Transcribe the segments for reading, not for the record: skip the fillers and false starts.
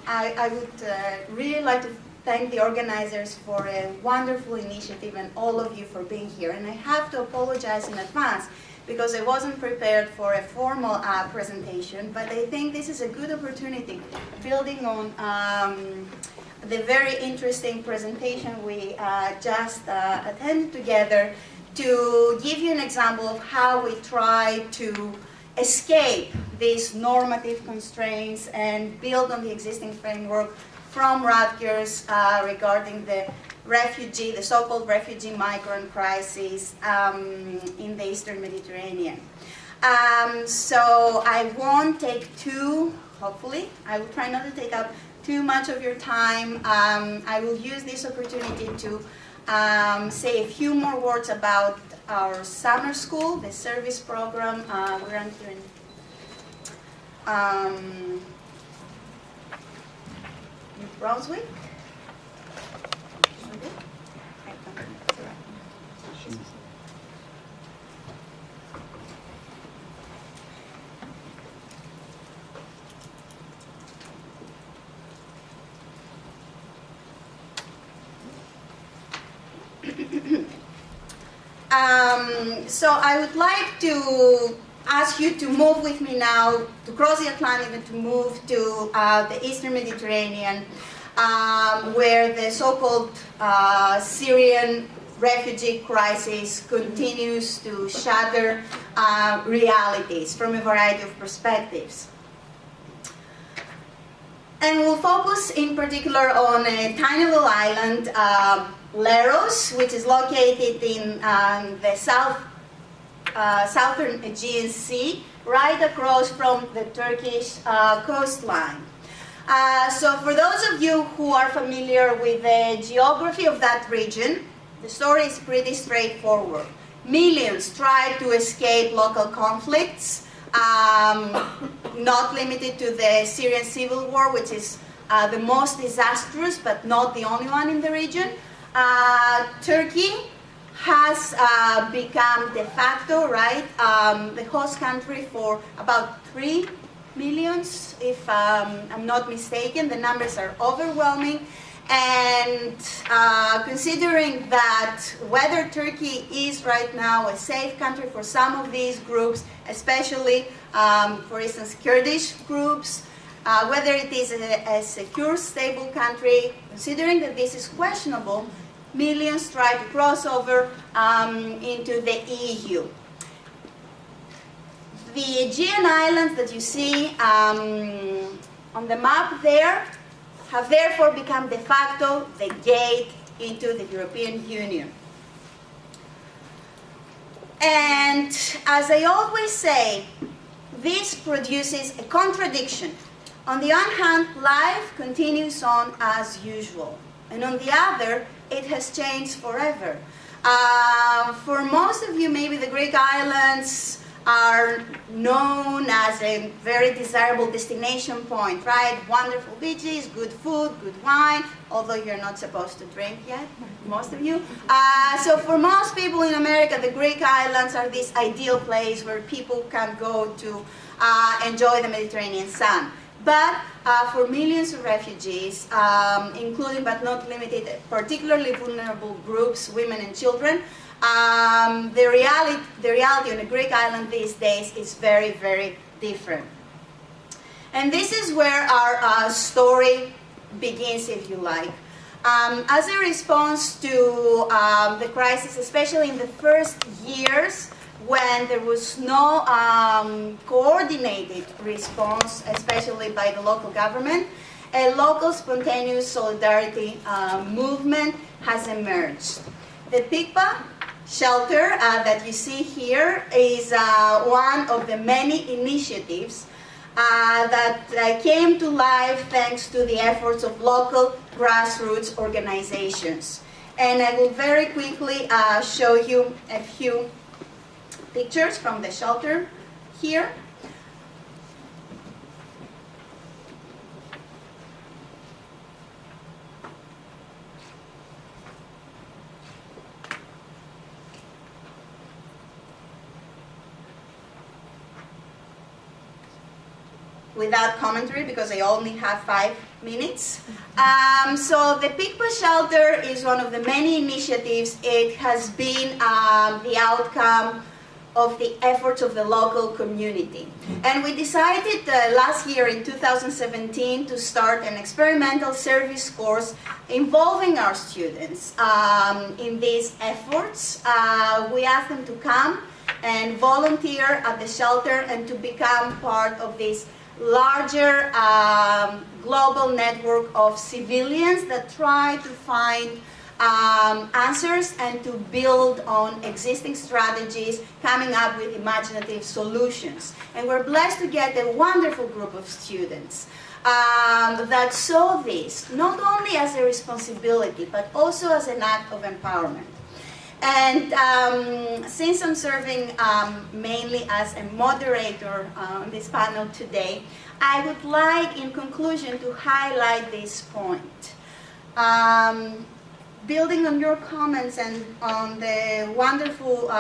I would really like to thank the organizers for a wonderful initiative and all of you for being here. And I have to apologize in advance because I wasn't prepared for a formal presentation, but I think this is a good opportunity, building on the very interesting presentation we just attended together, to give you an example of how we try to escape these normative constraints and build on the existing framework from Rutgers regarding the refugee, the so-called refugee migrant crisis in the Eastern Mediterranean. So I won't take hopefully, I will try not to take up too much of your time. I will use this opportunity to say a few more words about our summer school, the service program we run here in New Brunswick. So I would like to ask you to move with me now, to cross the Atlantic and to move to the Eastern Mediterranean, where the so-called Syrian refugee crisis continues to shatter realities from a variety of perspectives. And we'll focus in particular on a tiny little island, Leros, which is located in the southern Aegean Sea, right across from the Turkish coastline. So for those of you who are familiar with the geography of that region, the story is pretty straightforward. Millions try to escape local conflicts, not limited to the Syrian civil war, which is the most disastrous but not the only one in the region. Turkey has become de facto, right, the host country for about 3 million, if I'm not mistaken. The numbers are overwhelming. And considering that whether Turkey is right now a safe country for some of these groups, especially, for instance, Kurdish groups, whether it is a secure, stable country, considering that this is questionable, millions try to cross over into the EU. The Aegean islands that you see on the map there have therefore become de facto the gate into the European Union. And as I always say, this produces a contradiction. On the one hand, life continues on as usual. And on the other, it has changed forever. For most of you, maybe the Greek islands are known as a very desirable destination point, right? Wonderful beaches, good food, good wine, although you're not supposed to drink yet, most of you. So for most people in America, the Greek islands are this ideal place where people can go to enjoy the Mediterranean sun. But for millions of refugees, including but not limited, particularly vulnerable groups, women and children, the reality on a Greek island these days is very, very different. And this is where our story begins, if you like. As a response to the crisis, especially in the first years, when there was no coordinated response, especially by the local government, a local spontaneous solidarity movement has emerged. The PICPA shelter that you see here is one of the many initiatives that came to life thanks to the efforts of local grassroots organizations. And I will very quickly show you a few pictures from the shelter here. without commentary because I only have 5 minutes. So the Pikpa shelter is one of the many initiatives. It has been the outcome of the efforts of the local community. And we decided last year in 2017 to start an experimental service course involving our students in these efforts. We asked them to come and volunteer at the shelter and to become part of this larger global network of civilians that try to find answers and to build on existing strategies, coming up with imaginative solutions. And we're blessed to get a wonderful group of students that saw this not only as a responsibility, but also as an act of empowerment. And since I'm serving mainly as a moderator on this panel today, I would like, in conclusion, to highlight this point. Building on your comments and on the wonderful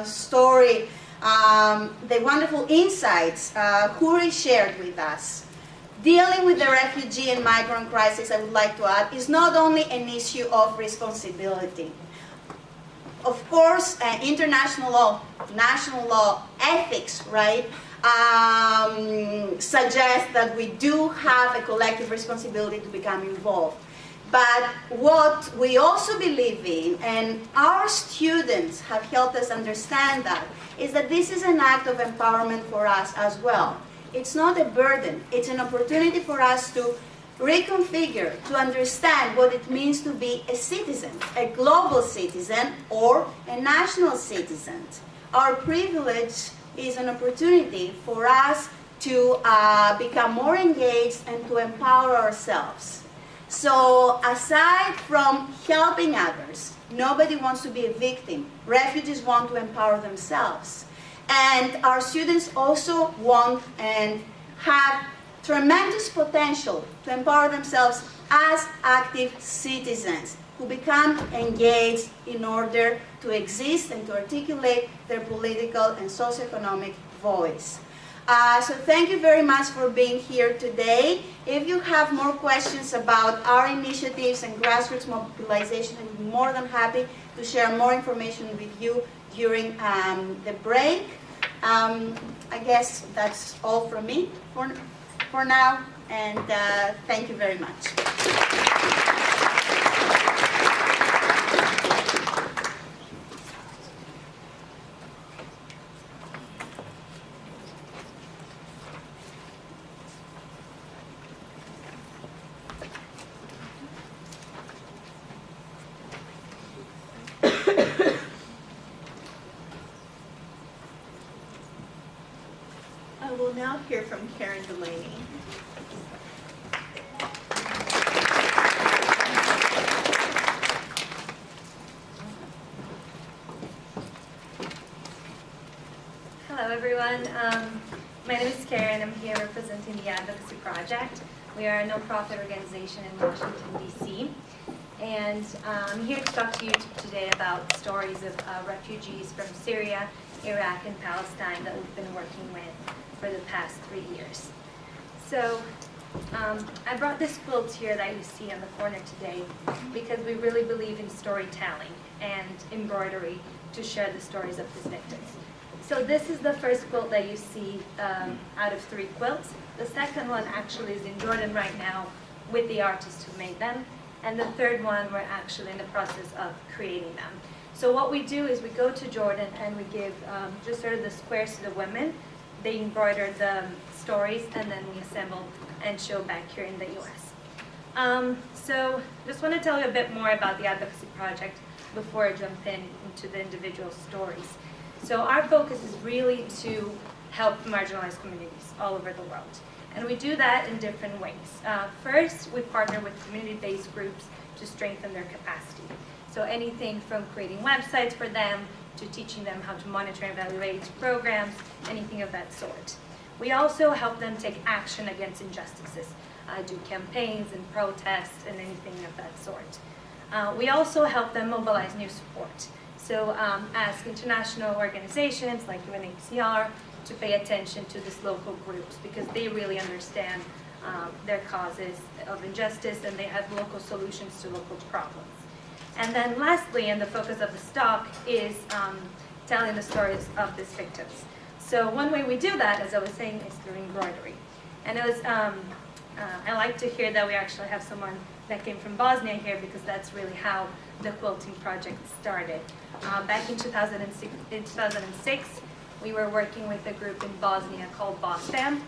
story, the wonderful insights Kuri shared with us, dealing with the refugee and migrant crisis, I would like to add, is not only an issue of responsibility. Of course, international law, national law, ethics, right, suggest that we do have a collective responsibility to become involved. But what we also believe in, and our students have helped us understand that, is that this is an act of empowerment for us as well. It's not a burden. It's an opportunity for us to reconfigure, to understand what it means to be a citizen, a global citizen, or a national citizen. Our privilege is an opportunity for us to become more engaged and to empower ourselves. So aside from helping others, nobody wants to be a victim. Refugees want to empower themselves. And our students also want and have tremendous potential to empower themselves as active citizens who become engaged in order to exist and to articulate their political and socioeconomic voice. So thank you very much for being here today. If you have more questions about our initiatives and grassroots mobilization, I'm more than happy to share more information with you during the break. I guess that's all from me for now, and thank you very much. I will now hear from Karen Delaney. Hello everyone, my name is Karen. I'm here representing the Advocacy Project. We are a no-profit organization in Washington, D.C. And I'm here to talk to you today about stories of refugees from Syria, Iraq, and Palestine that we've been working with for the past 3 years. So I brought this quilt here that you see on the corner today because we really believe in storytelling and embroidery to share the stories of these victims. So this is the first quilt that you see out of 3 quilts. The second one actually is in Jordan right now with the artists who made them. And the third one, we're actually in the process of creating them. So what we do is we go to Jordan and we give just sort of the squares to the women. They embroider the stories and then we assemble and show back here in the US. So just want to tell you a bit more about the Advocacy Project before I jump into the individual stories. So our focus is really to help marginalized communities all over the world. And we do that in different ways. First, we partner with community-based groups to strengthen their capacity. So anything from creating websites for them to teaching them how to monitor and evaluate programs, anything of that sort. We also help them take action against injustices, do campaigns and protests and anything of that sort. We also help them mobilize new support. So as international organizations like UNHCR, to pay attention to these local groups because they really understand their causes of injustice and they have local solutions to local problems. And then lastly, and the focus of the stock is telling the stories of these victims. So one way we do that, as I was saying, is through embroidery. And it was, I like to hear that we actually have someone that came from Bosnia here because that's really how the quilting project started. Back in 2006, we were working with a group in Bosnia called Bosfam,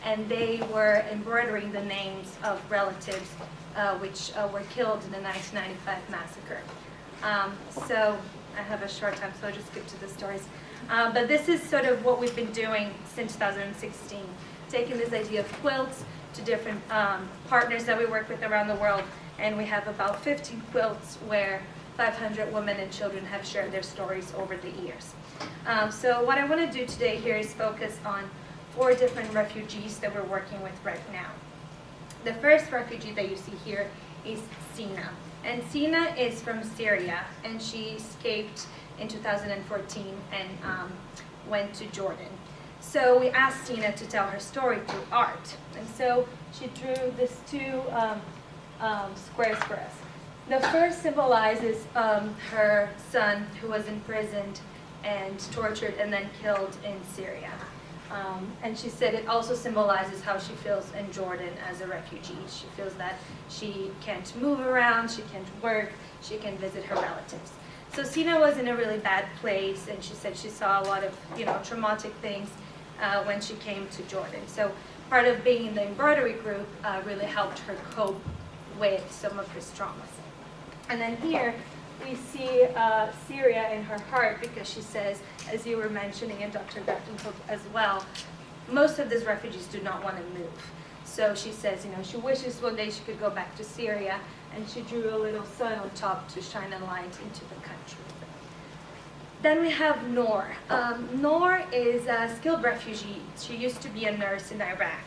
and they were embroidering the names of relatives which were killed in the 1995 massacre. So I have a short time, so I'll just skip to the stories. But this is sort of what we've been doing since 2016, taking this idea of quilts to different partners that we work with around the world, and we have about 15 quilts where 500 women and children have shared their stories over the years. So what I want to do today here is focus on 4 different refugees that we're working with right now. The first refugee that you see here is Sina. And Sina is from Syria, and she escaped in 2014 and went to Jordan. So we asked Sina to tell her story through art. And so she drew these 2 squares for us. The first symbolizes her son who was imprisoned and tortured and then killed in Syria. And she said it also symbolizes how she feels in Jordan as a refugee. She feels that she can't move around, she can't work, she can visit her relatives. So Sina was in a really bad place, and she said she saw a lot of, traumatic things when she came to Jordan. So part of being in the embroidery group really helped her cope with some of his traumas. And then here we see Syria in her heart because she says, as you were mentioning, and Dr. Grafton as well, most of these refugees do not want to move. So she says, she wishes one day she could go back to Syria, and she drew a little sun on top to shine a light into the country. Then we have Noor. Noor is a skilled refugee. She used to be a nurse in Iraq,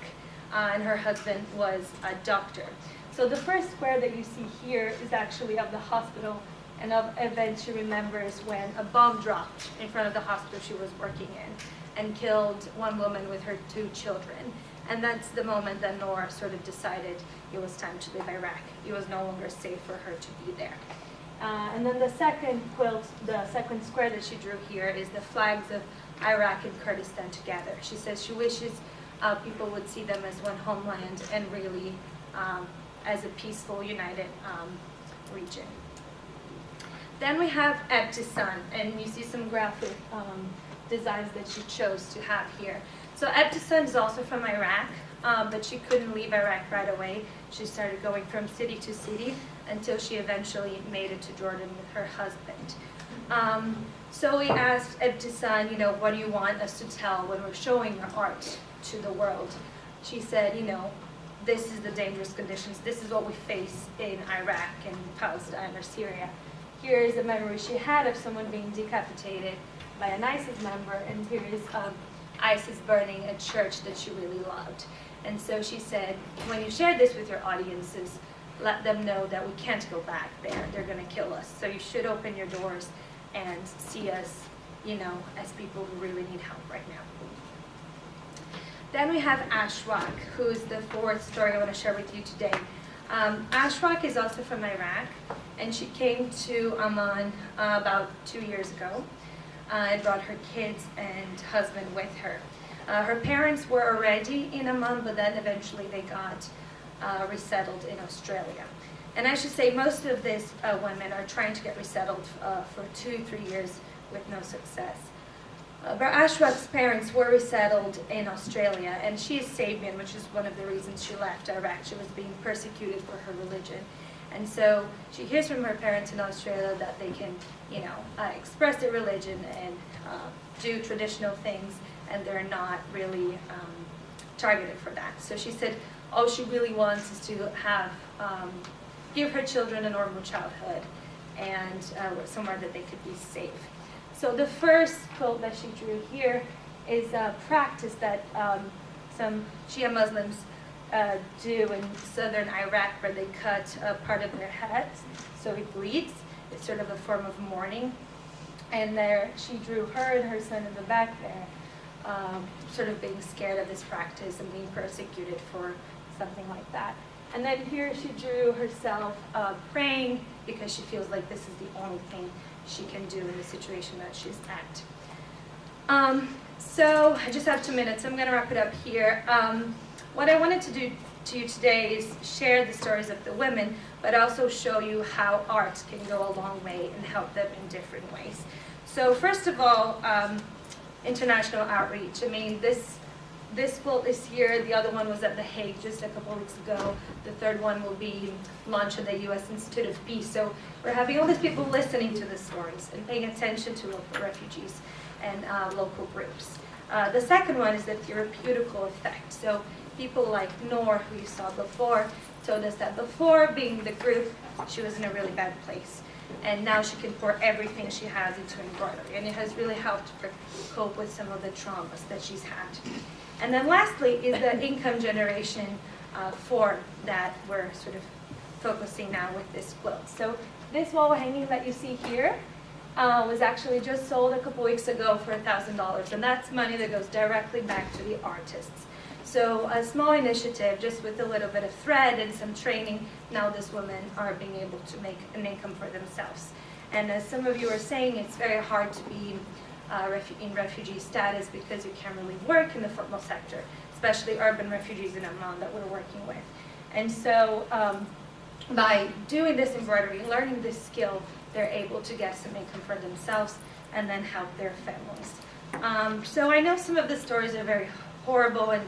and her husband was a doctor. So the first square that you see here is actually of the hospital and of event she remembers when a bomb dropped in front of the hospital she was working in and killed one woman with her 2 children. And that's the moment that Noor sort of decided it was time to leave Iraq. It was no longer safe for her to be there. And then the second quilt, the second square that she drew here is the flags of Iraq and Kurdistan together. She says she wishes people would see them as one homeland and really as a peaceful, united region. Then we have Ebtisan, and you see some graphic designs that she chose to have here. So Ebtisan is also from Iraq, but she couldn't leave Iraq right away. She started going from city to city until she eventually made it to Jordan with her husband. So we asked Ebtisan, what do you want us to tell when we're showing your art to the world? She said, this is the dangerous conditions. This is what we face in Iraq and Palestine or Syria. Here is a memory she had of someone being decapitated by an ISIS member, and here is ISIS burning a church that she really loved. And so she said, when you share this with your audiences, let them know that we can't go back there. They're going to kill us. So you should open your doors and see us, as people who really need help right now. Then we have Ashwaq, who is the 4th story I want to share with you today. Ashwaq is also from Iraq, and she came to Amman about 2 years ago and brought her kids and husband with her. Her parents were already in Amman, but then eventually they got resettled in Australia. And I should say most of these women are trying to get resettled for 2-3 years with no success. But Ashwaq's parents were resettled in Australia, and she is Sabian, which is one of the reasons she left Iraq. She was being persecuted for her religion. And so she hears from her parents in Australia that they can, express their religion and do traditional things, and they're not really targeted for that. So she said all she really wants is to have, give her children a normal childhood and somewhere that they could be safe. So the first quilt that she drew here is a practice that some Shia Muslims do in southern Iraq, where they cut part of their heads so it bleeds. It's sort of a form of mourning. And there she drew her and her son in the back there sort of being scared of this practice and being persecuted for something like that. And then here she drew herself praying because she feels like this is the only thing she can do in the situation that she's at. So I just have 2 minutes. I'm going to wrap it up here. What I wanted to do to you today is share the stories of the women, but also show you how art can go a long way and help them in different ways. So first of all, international outreach. I mean, this quilt is here. The other one was at The Hague just a couple of weeks ago. The third one will be launched at the U.S. Institute of Peace. So we're having all these people listening to the stories and paying attention to local refugees and local groups. The second one is the therapeutical effect. So people like Noor, who you saw before, told us that before being the group, she was in a really bad place. And now she can pour everything she has into embroidery. And it has really helped her cope with some of the traumas that she's had. And then lastly is the income generation form that we're sort of focusing now with this quilt. So this wall hanging that you see here was actually just sold a couple weeks ago for $1,000. And that's money that goes directly back to the artists. So a small initiative, just with a little bit of thread and some training, now these women are being able to make an income for themselves. And as some of you are saying, it's very hard to be in refugee status because you can't really work in the formal sector, especially urban refugees in Amman that we're working with. And so by doing this embroidery, learning this skill, they're able to get some income for themselves and then help their families. So I know some of the stories are very horrible, and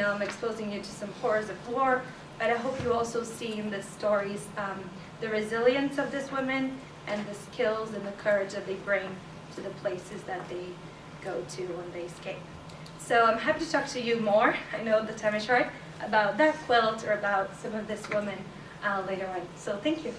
I'm exposing you to some horrors of war, but I hope you also see in the stories the resilience of these women and the skills and the courage that they bring to the places that they go to when they escape. So I'm happy to talk to you more, I know the time is short, about that quilt or about some of these women later on. So thank you.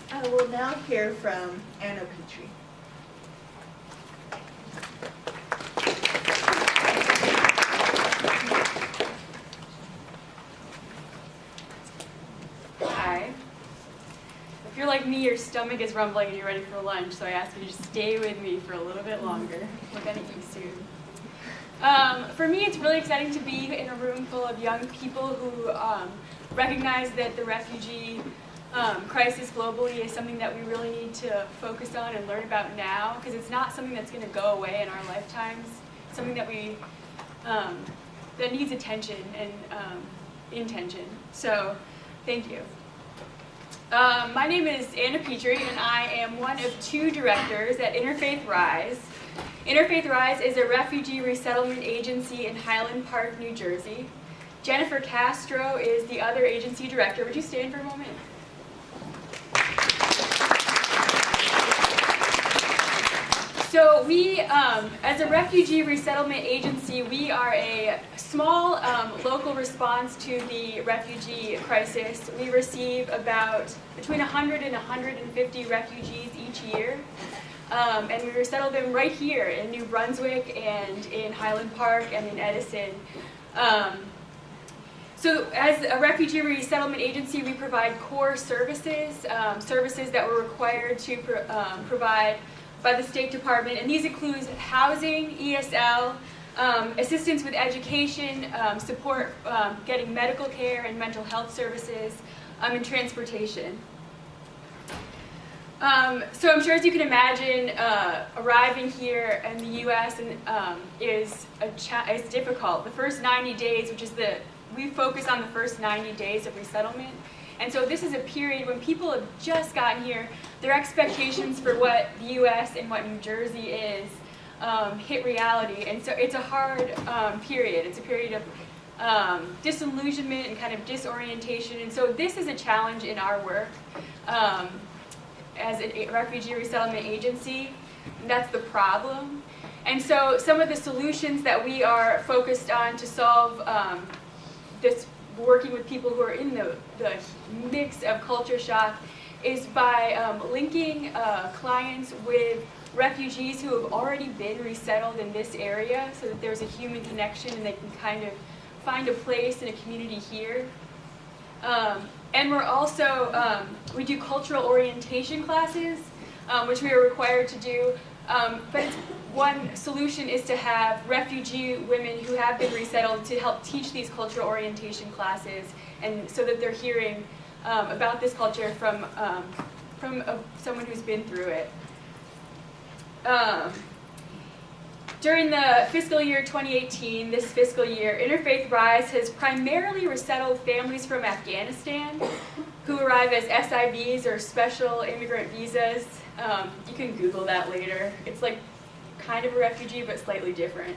I will now hear from Anna Petrie. Hi. If you're like me, your stomach is rumbling and you're ready for lunch, so I ask you to just stay with me for a little bit longer. We're going to eat soon. For me, it's really exciting to be in a room full of young people who recognize that the refugee crisis globally is something that we really need to focus on and learn about now, because it's not something that's going to go away in our lifetimes. It's something that that needs attention and intention. So, thank you. My name is Anna Petrie, and I am one of 2 directors at Interfaith Rise. Interfaith Rise is a refugee resettlement agency in Highland Park, New Jersey. Jennifer Castro is the other agency director. Would you stand for a moment? So we, as a refugee resettlement agency, we are a small local response to the refugee crisis. We receive about between 100 and 150 refugees each year, and we resettle them right here in New Brunswick and in Highland Park and in Edison. So as a refugee resettlement agency, we provide core services, services that we're required to provide by the State Department, and these include housing, ESL, assistance with education, support getting medical care and mental health services, and transportation. So I'm sure, as you can imagine, arriving here in the U.S. is difficult. The first 90 days, we focus on the first 90 days of resettlement. And so this is a period when people have just gotten here, their expectations for what the U.S. and what New Jersey is hit reality. And so it's a hard period. It's a period of disillusionment and kind of disorientation. And so this is a challenge in our work as a refugee resettlement agency. That's the problem. And so some of the solutions that we are focused on to solve this, working with people who are in the mix of culture shock, is by linking clients with refugees who have already been resettled in this area, so that there's a human connection and they can kind of find a place in a community here. And we're also, we do cultural orientation classes, which we are required to do. But one solution is to have refugee women who have been resettled to help teach these cultural orientation classes, and so that they're hearing about this culture from someone who's been through it. During the fiscal year 2018, this fiscal year, Interfaith Rise has primarily resettled families from Afghanistan who arrive as SIVs or special immigrant visas. You can Google that later. It's like kind of a refugee, but slightly different.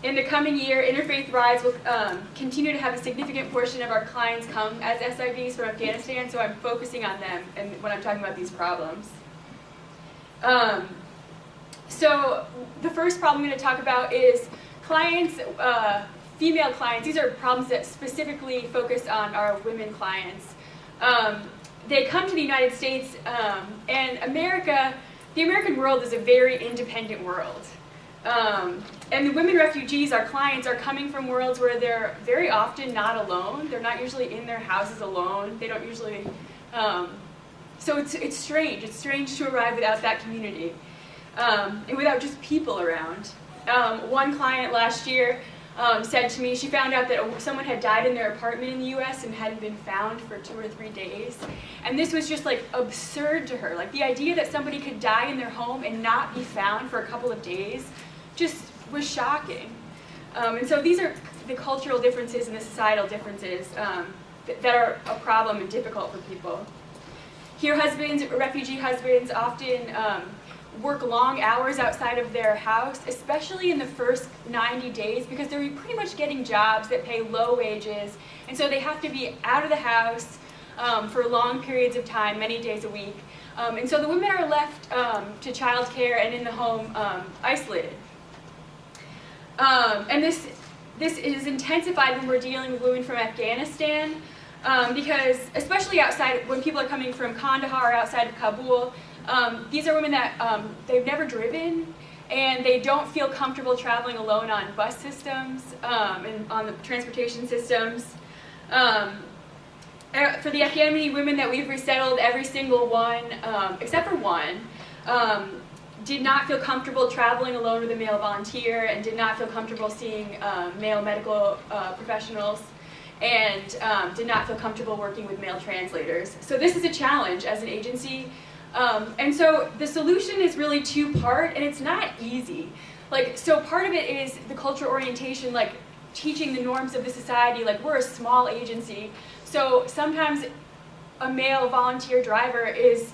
In the coming year, Interfaith Rise will continue to have a significant portion of our clients come as SIVs from Afghanistan, so I'm focusing on them and when I'm talking about these problems. So the first problem I'm going to talk about is clients, female clients. These are problems that specifically focus on our women clients. They come to the United States, and the American world is a very independent world. And the women refugees, our clients, are coming from worlds where they're very often not alone. They're not usually in their houses alone. They don't usually, so it's strange. It's strange to arrive without that community, and without just people around. One client last year said to me she found out that someone had died in their apartment in the U.S. and hadn't been found for 2 or 3 days. And this was just like absurd to her. Like the idea that somebody could die in their home and not be found for a couple of days just was shocking. And so these are the cultural differences and the societal differences that are a problem and difficult for people. Here, refugee husbands often work long hours outside of their house, especially in the first 90 days, because they're pretty much getting jobs that pay low wages, and so they have to be out of the house for long periods of time, many days a week. And so the women are left to childcare and in the home isolated. And this is intensified when we're dealing with women from Afghanistan, because especially outside, when people are coming from Kandahar or outside of Kabul, these are women that they've never driven, and they don't feel comfortable traveling alone on bus systems and on the transportation systems. For the Afghani women that we've resettled, every single one, except for one, did not feel comfortable traveling alone with a male volunteer and did not feel comfortable seeing male medical professionals, and did not feel comfortable working with male translators. So this is a challenge as an agency. And so the solution is really two-part, and it's not easy. So part of it is the cultural orientation, like teaching the norms of the society. Like, we're a small agency, so sometimes a male volunteer driver is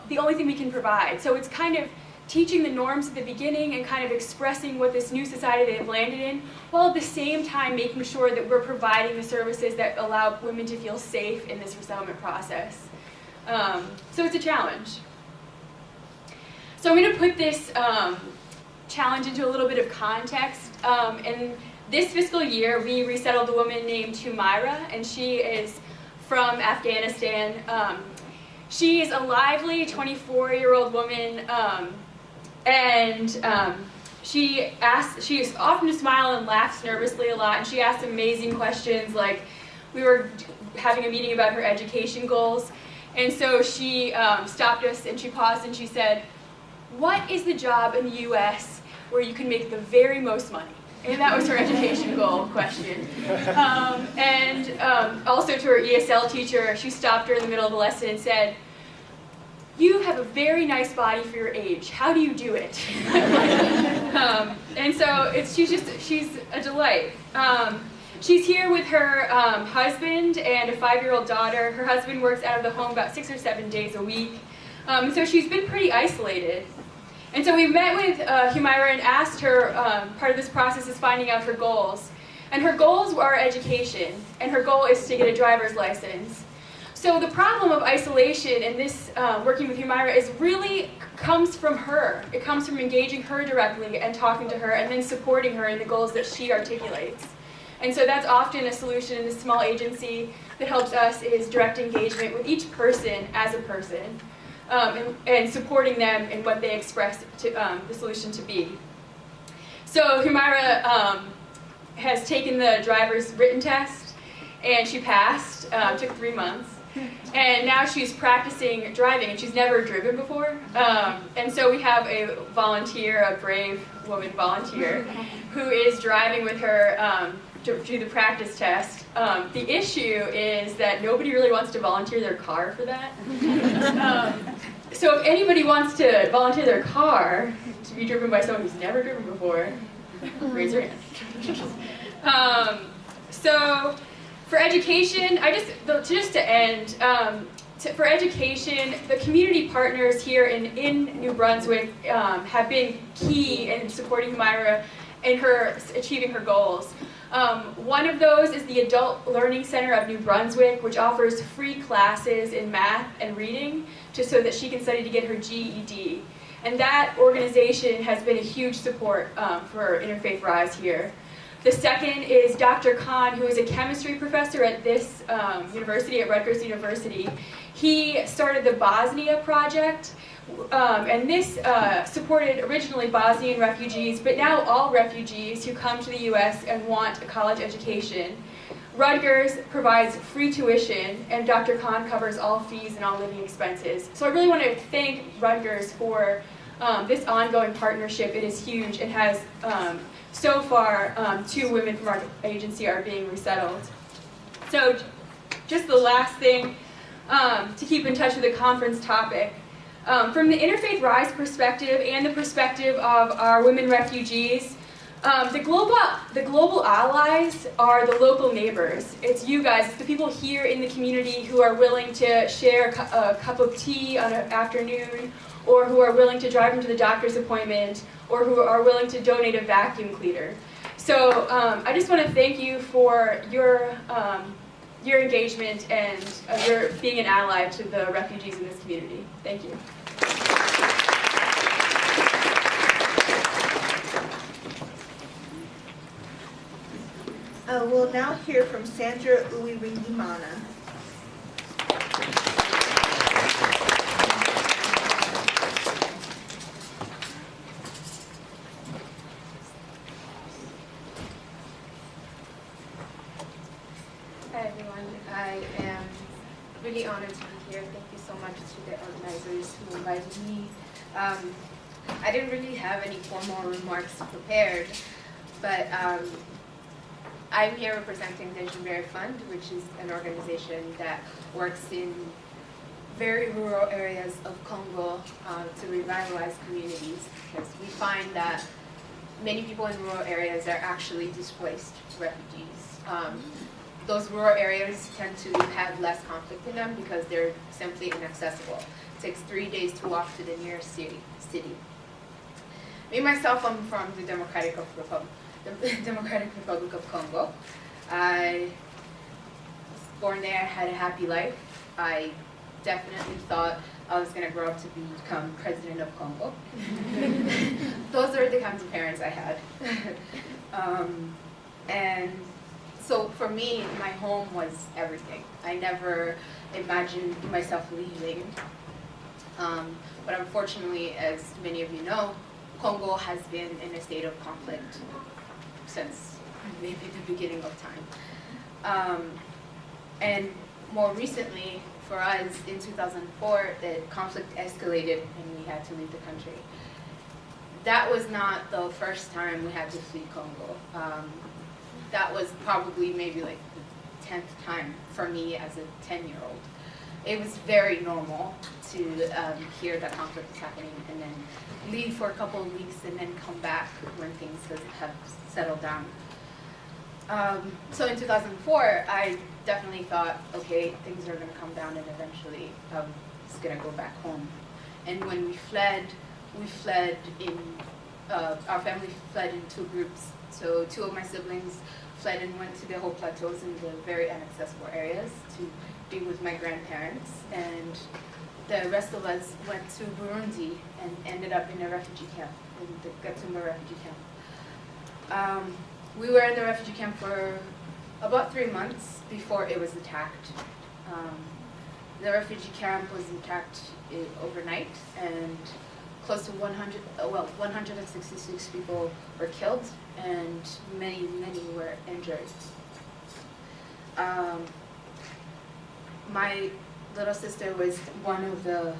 the only thing we can provide. So it's kind of teaching the norms at the beginning and kind of expressing what this new society they've landed in, while at the same time making sure that we're providing the services that allow women to feel safe in this resettlement process. So it's a challenge. So I'm going to put this challenge into a little bit of context. In this fiscal year, we resettled a woman named Humaira, and she is from Afghanistan. She is a lively 24-year-old woman, and she is often to smile and laughs nervously a lot, and she asks amazing questions. Like, we were having a meeting about her education goals, and so she stopped us and she paused and she said, "What is the job in the U.S. where you can make the very most money?" And that was her education goal question. Also to her ESL teacher, she stopped her in the middle of the lesson and said, "You have a very nice body for your age. How do you do it?" And so she's a delight. She's here with her husband and a 5-year-old daughter. Her husband works out of the home about 6 or 7 days a week. So she's been pretty isolated. And so we met with Humaira and asked her, part of this process is finding out her goals. And her goals are education, and her goal is to get a driver's license. So the problem of isolation and this working with Humaira is really comes from her. It comes from engaging her directly and talking to her and then supporting her in the goals that she articulates. And so that's often a solution in this small agency that helps us is direct engagement with each person as a person, and supporting them in what they express the solution to be. So Humaira has taken the driver's written test, and she passed. Took 3 months. And now she's practicing driving, and she's never driven before. And so we have a volunteer, a brave woman volunteer, who is driving with her to do the practice test. The issue is that nobody really wants to volunteer their car for that. So if anybody wants to volunteer their car to be driven by someone who's never driven before, raise your hand. So for education, just to end, for education, the community partners here in New Brunswick have been key in supporting Myra in her achieving her goals. One of those is the Adult Learning Center of New Brunswick, which offers free classes in math and reading so that she can study to get her GED. And that organization has been a huge support for Interfaith Rise here. The second is Dr. Khan, who is a chemistry professor at this university, at Rutgers University. He started the Bosnia Project, and this supported originally Bosnian refugees, but now all refugees who come to the U.S. and want a college education. Rutgers provides free tuition, and Dr. Khan covers all fees and all living expenses. So I really want to thank Rutgers for this ongoing partnership. It is huge and has, so far, 2 women from our agency are being resettled. So just the last thing, to keep in touch with the conference topic. From the Interfaith Rise perspective and the perspective of our women refugees, the global allies are the local neighbors. It's you guys, it's the people here in the community who are willing to share a cup of tea on an afternoon, or who are willing to drive them to the doctor's appointment, or who are willing to donate a vacuum cleaner. So I just want to thank you for your engagement and your being an ally to the refugees in this community. Thank you. We'll now hear from Sandra Uwiringimana. Hi everyone, I am really honored to be here. Thank you so much to the organizers who invited me. I didn't really have any formal remarks prepared, but I'm here representing the Jumere Fund, which is an organization that works in very rural areas of Congo to revitalize communities, because we find that many people in rural areas are actually displaced refugees. Those rural areas tend to have less conflict in them because they're simply inaccessible. It takes 3 days to walk to the nearest city. Me, myself, I'm from the Democratic Republic of Congo. I was born there, had a happy life. I definitely thought I was going to grow up to become president of Congo. Those are the kinds of parents I had. And so for me, my home was everything. I never imagined myself leaving. But unfortunately, as many of you know, Congo has been in a state of conflict since maybe the beginning of time. And more recently, for us, in 2004, the conflict escalated and we had to leave the country. That was not the first time we had to flee Congo. That was probably maybe like the 10th time for me as a 10-year-old. It was very normal to hear that conflict is happening and then leave for a couple of weeks and then come back when things have settled down. So in 2004, I definitely thought, okay, things are going to come down and eventually I'm just going to go back home. And when we fled in, our family fled in 2 groups. So 2 of my siblings fled and went to the Haut Plateaus in the very inaccessible areas to be with my grandparents. And the rest of us went to Burundi and ended up in a refugee camp, in the Gatumba refugee camp. We were in the refugee camp for about 3 months before it was attacked. The refugee camp was attacked overnight, and close to 166 people were killed, and many were injured. My little sister was one of the